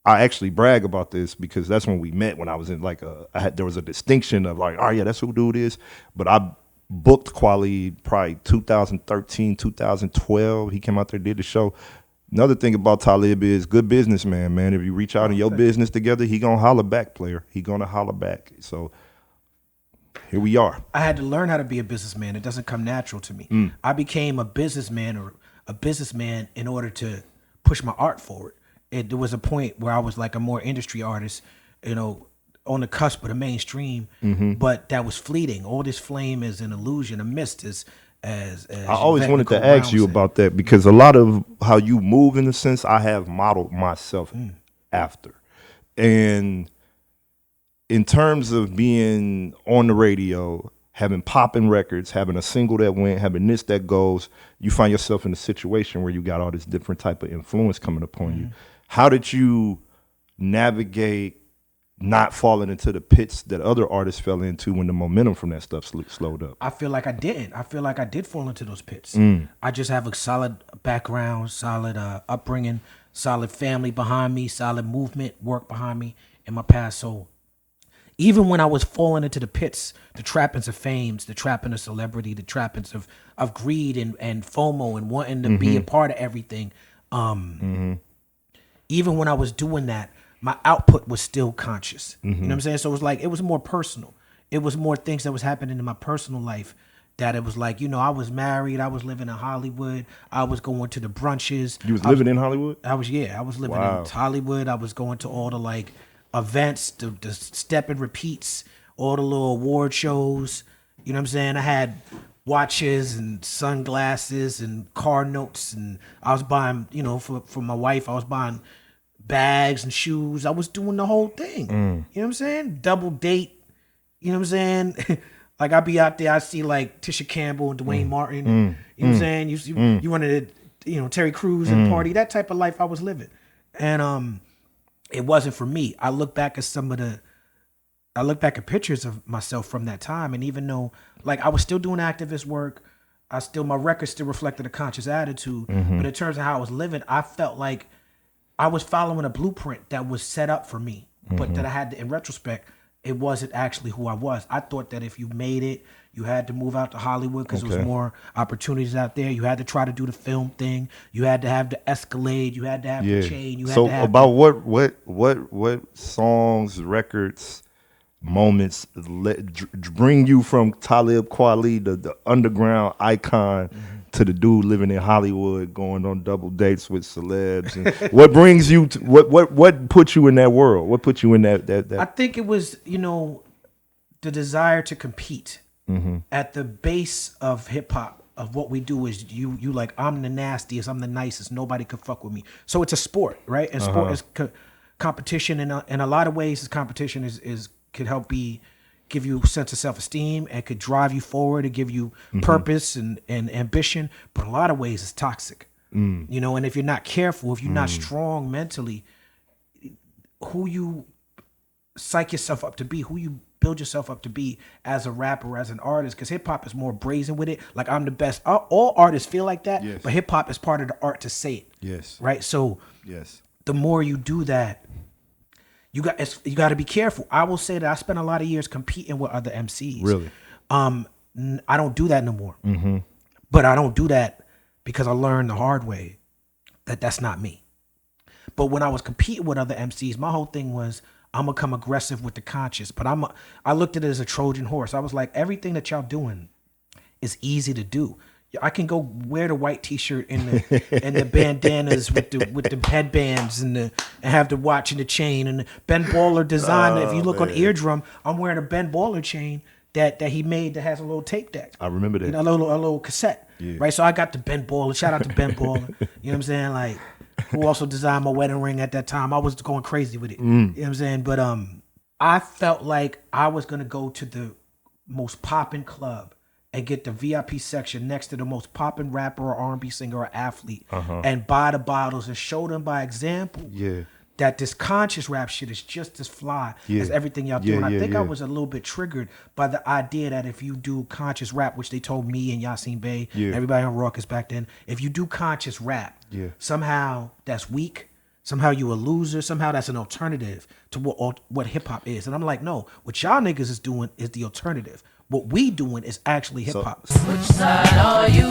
I actually brag about this because that's when we met. When I was in like there was a distinction of like, oh yeah, that's who dude is. But I booked Kweli probably 2013, 2012. He came out there, did the show. Another thing about Talib is good businessman, man. If you reach out in your business together, he gonna holler back, player. He gonna holler back. So here we are. I had to learn how to be a businessman. It doesn't come natural to me. I became a businessman in order to push my art forward. There was a point where I was like a more industry artist, on the cusp of the mainstream, but that was fleeting. All this flame is an illusion, a mist as I always wanted to ask you said. about that because a lot of how you move in a sense, I have modeled myself after. And in terms of being on the radio, having popping records, having a single that went, having this that goes, you find yourself in a situation where you got all this different type of influence coming upon you. How did you navigate not falling into the pits that other artists fell into when the momentum from that stuff slowed up? I feel like I didn't. I feel like I did fall into those pits. I just have a solid background, solid upbringing, solid family behind me, solid movement, work behind me in my past. So even when I was falling into the pits, the trappings of fame, the trapping of celebrity, the trappings of greed and FOMO and wanting to be a part of everything, even when I was doing that, my output was still conscious. You know what I'm saying? So it was more personal. It was more things that was happening in my personal life that it was like, I was married, I was living in Hollywood, I was going to the brunches. You was living in Hollywood? I was living in Hollywood. I was going to all the events, the step and repeats, all the little award shows. You know what I'm saying? I had watches and sunglasses and car notes, and I was buying, for my wife, I was buying bags and shoes. I was doing the whole thing. You know what I'm saying? Double date. You know what I'm saying? Like I'd be out there, I see like Tisha Campbell and Dwayne Martin. You know what I'm saying? You wanted to, Terry Crews and party. That type of life I was living. And it wasn't for me. I look back at pictures of myself from that time, and even though like I was still doing activist work, my records still reflected a conscious attitude. But in terms of how I was living, I felt like I was following a blueprint that was set up for me, but that I had to, in retrospect, it wasn't actually who I was. I thought that if you made it, you had to move out to Hollywood because there was more opportunities out there. You had to try to do the film thing. You had to have the Escalade. You had to have the chain. You had to have about what songs, records, moments bring you from Talib Kweli, the underground icon, to the dude living in Hollywood, going on double dates with celebs? And what brings you to what put you in that world? What put you in that? I think it was the desire to compete. At the base of hip hop, of what we do is you like, I'm the nastiest, I'm the nicest, nobody could fuck with me. So it's a sport, right? And sport is competition, and in a lot of ways, this competition is could help give you a sense of self-esteem and could drive you forward and give you purpose and ambition. But in a lot of ways, it's toxic. And if you're not careful, if you're not strong mentally, who you psych yourself up to be, who you build yourself up to be as a rapper, as an artist, because hip-hop is more brazen with it. Like, I'm the best. All artists feel like that, but hip-hop is part of the art to say it. Right? So the more you do that, you got to be careful. I will say that I spent a lot of years competing with other MCs. Really? I don't do that no more. But I don't do that because I learned the hard way that that's not me. But when I was competing with other MCs, my whole thing was, I'm gonna come aggressive with the conscious, but I looked at it as a Trojan horse. I was like, everything that y'all doing is easy to do. I can go wear the white T-shirt and the bandanas with the headbands and have the watch and the chain and the Ben Baller design. If you look on Eardrum, I'm wearing a Ben Baller chain that he made that has a little tape deck. I remember that. A little cassette. Right. So I got the Ben Baller. Shout out to Ben Baller. You know what I'm saying? Like, who also designed my wedding ring at that time. I was going crazy with it. You know what I'm saying? But I felt like I was gonna go to the most popping club and get the VIP section next to the most popping rapper or R&B singer or athlete and buy the bottles and show them by example that this conscious rap shit is just as fly as everything y'all do. And I think I was a little bit triggered by the idea that if you do conscious rap, which they told me and Yasin Bey, everybody on Raucus back then, if you do conscious rap, somehow that's weak, Somehow you a loser. Somehow that's an alternative to what hip hop is. And I'm like, no, what y'all niggas is doing is the alternative. What we doing is actually hip hop. Which side are you